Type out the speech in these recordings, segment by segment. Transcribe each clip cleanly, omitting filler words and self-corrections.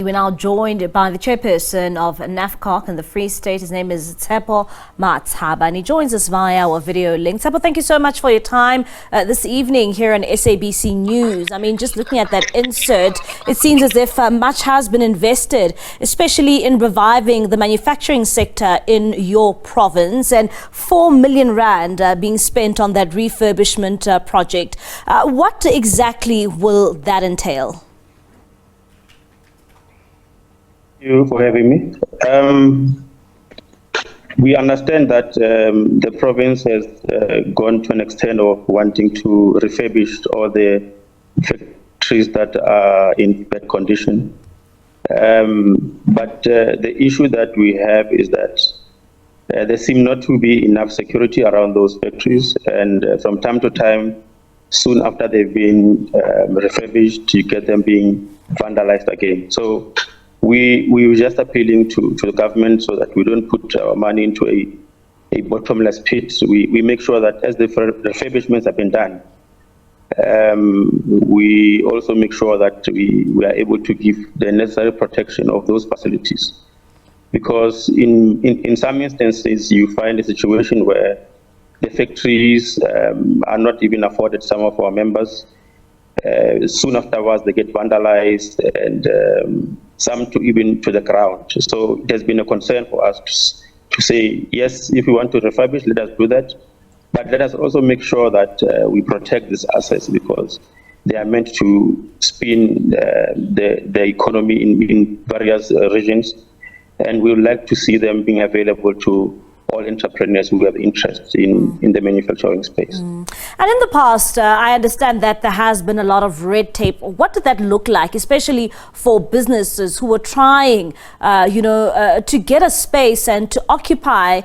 We're now joined by the chairperson of NAFCOC in the Free State. His name is Tshepo Matšaba, and he joins us via our video link. Tshepo, thank you so much for your time this evening here on SABC News. I mean, just looking at that insert, it seems as if much has been invested, especially in reviving the manufacturing sector in your province, and 4 million rand being spent on that refurbishment project. What exactly will that entail? Thank you for having me. We understand that the province has gone to an extent of wanting to refurbish all the factories that are in bad condition. But the issue that we have is that there seems not to be enough security around those factories, and from time to time, soon after they've been refurbished, you get them being vandalized again. So we were just appealing to the government so that we don't put our money into a bottomless pit. We make sure that as the refurbishments have been done, we also make sure that we are able to give the necessary protection of those facilities. Because in some instances, you find a situation where the factories are not even afforded some of our members. Soon afterwards, they get vandalized, and some even to the ground. So it has been a concern for us to say, yes, if we want to refurbish, let us do that. But let us also make sure that we protect these assets, because they are meant to spin the economy in various regions. And we would like to see them being available to all entrepreneurs who have interest in the manufacturing space. And in the past, I understand that there has been a lot of red tape. What did that look like, especially for businesses who were trying, to get a space and to occupy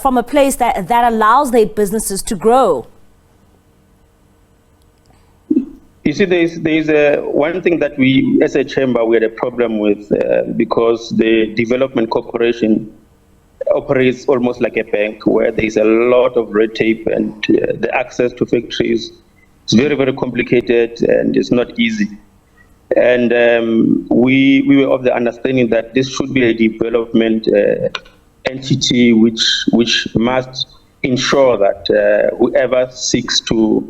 from a place that allows their businesses to grow? You see, there's one thing that we, as a chamber, we had a problem with because the Development Corporation operates almost like a bank, where there's a lot of red tape, and the access to factories is very, very complicated, and it's not easy. And we were of the understanding that this should be a development entity which must ensure that whoever seeks to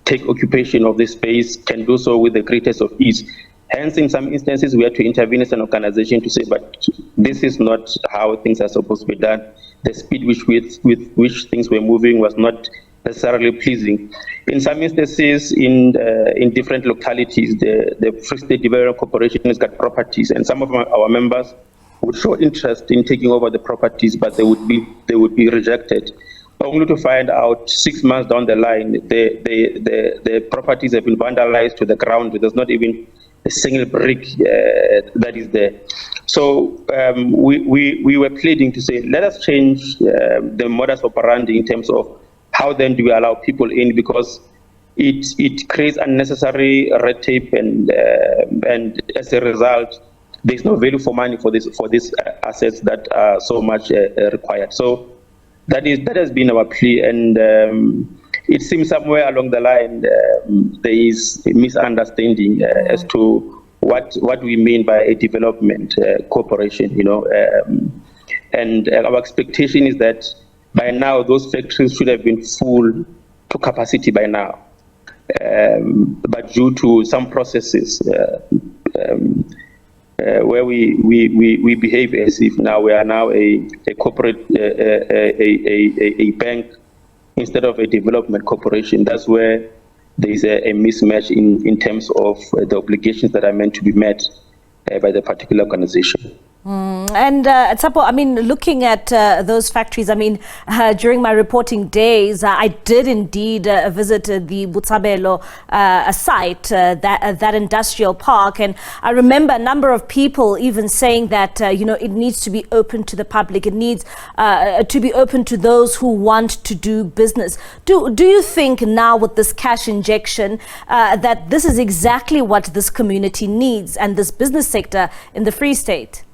take occupation of this space can do so with the greatest of ease. Hence, in some instances, we had to intervene as an organization to say, but this is not how things are supposed to be done. The speed with which things were moving was not necessarily pleasing. In some instances, in different localities, the Free State Development Corporation has got properties, and some of our members would show interest in taking over the properties, but they would be rejected. Only to find out 6 months down the line, the properties have been vandalized to the ground. There's not even a single brick that is there. So we were pleading to say, let us change the modus operandi in terms of how then do we allow people in, because it creates unnecessary red tape, and as a result, there's no value for money for these assets that are so much required. So that has been our plea, and it seems somewhere along the line there is a misunderstanding as to what we mean by a development corporation, and our expectation is that by now those factories should have been full to capacity by now, but due to some processes where we behave as if now we are now a corporate a bank instead of a development corporation. That's where there is a mismatch in terms of the obligations that are meant to be met by the particular organization. And Tshepo, I mean, looking at those factories, I mean, during my reporting days, I did indeed visit the Botshabelo site, that industrial park, and I remember a number of people even saying that it needs to be open to the public. It needs to be open to those who want to do business. Do you think now, with this cash injection, that this is exactly what this community needs and this business sector in the Free State?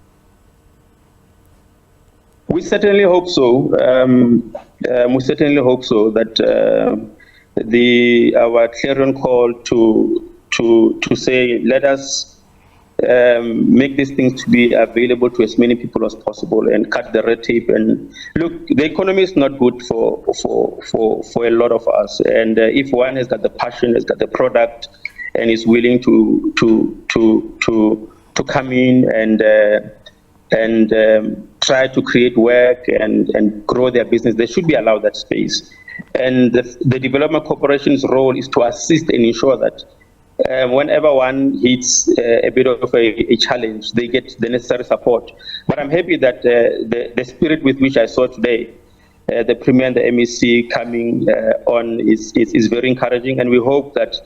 We certainly hope so. We certainly hope so that our clarion call to say, let us make these things to be available to as many people as possible and cut the red tape. And look, the economy is not good for a lot of us. And if one has got the passion, has got the product, and is willing to come in and try to create work and grow their business, they should be allowed that space. And the Development Corporation's role is to assist and ensure that whenever one hits a bit of a challenge, they get the necessary support. But I'm happy that the spirit with which I saw today, the Premier and the MEC coming on is very encouraging, and we hope that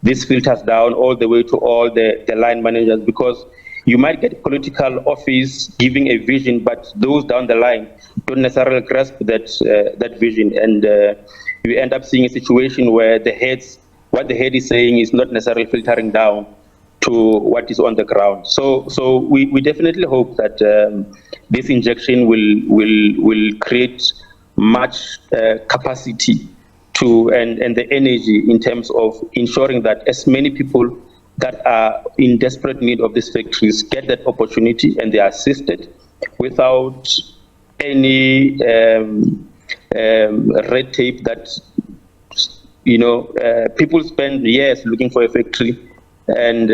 this filters down all the way to all the line managers, because you might get political office giving a vision, but those down the line don't necessarily grasp that vision, and you end up seeing a situation where what the head is saying is not necessarily filtering down to what is on the ground. So we definitely hope that this injection will create much capacity and the energy in terms of ensuring that as many people that are in desperate need of these factories get that opportunity and they are assisted without any red tape that, people spend years looking for a factory, and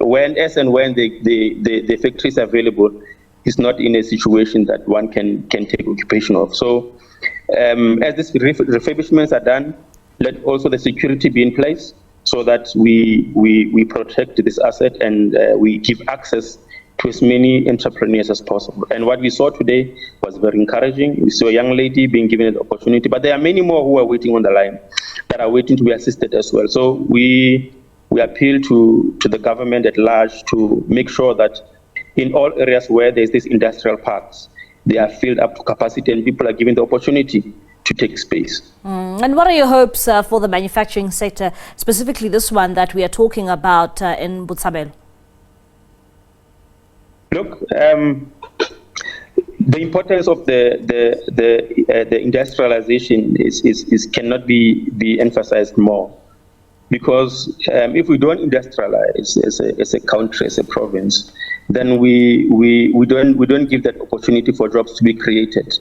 when the factory is available, it's not in a situation that one can take occupation of. So as these refurbishments are done, let also the security be in place so that we protect this asset and we give access to as many entrepreneurs as possible. And what we saw today was very encouraging. We saw a young lady being given an opportunity, but there are many more who are waiting on the line that are waiting to be assisted as well. So we appeal to the government at large to make sure that in all areas where there's these industrial parks, they are filled up to capacity and people are given the opportunity to take space. And what are your hopes for the manufacturing sector, specifically this one that we are talking about in Botshabelo? Look, the importance of the industrialization is cannot be emphasized more, because if we don't industrialize as a country, as a province, then we don't give that opportunity for jobs to be created.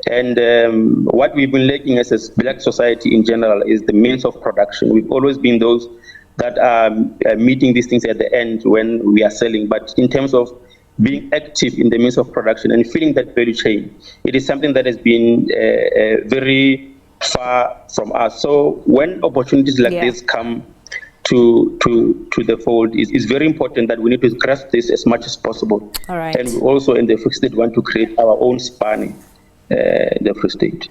And what we've been lacking as a black society in general is the means of production. We've always been those that are meeting these things at the end when we are selling. But in terms of being active in the means of production and feeling that value chain, it is something that has been very far from us. So when opportunities like this come to the fold, it's very important that we need to grasp this as much as possible. All right. And we also in the Free State want to create our own span in the Free State.